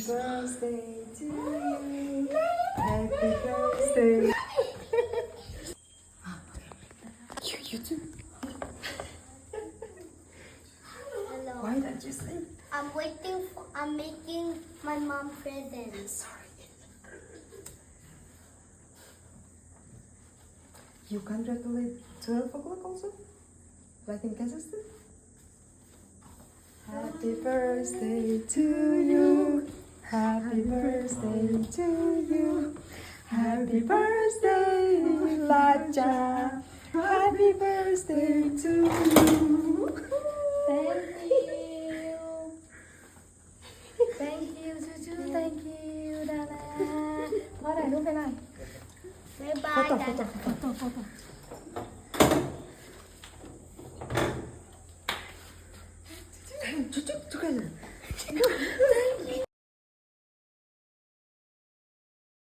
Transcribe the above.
birthday to you. Happy birthday. You too. Hello. Why don't you sing? I'm making my mom presents. Sorry. You congratulate 12 o'clock also? Like in Kazakhstan? Happy birthday to you. Happy birthday to you. Happy birthday, Laja. Happy birthday to you. Thank you, Juju. Thank you, Dana. Nói này lúc cái này. Bye bye. Dada. Photo. 저쪽 가자.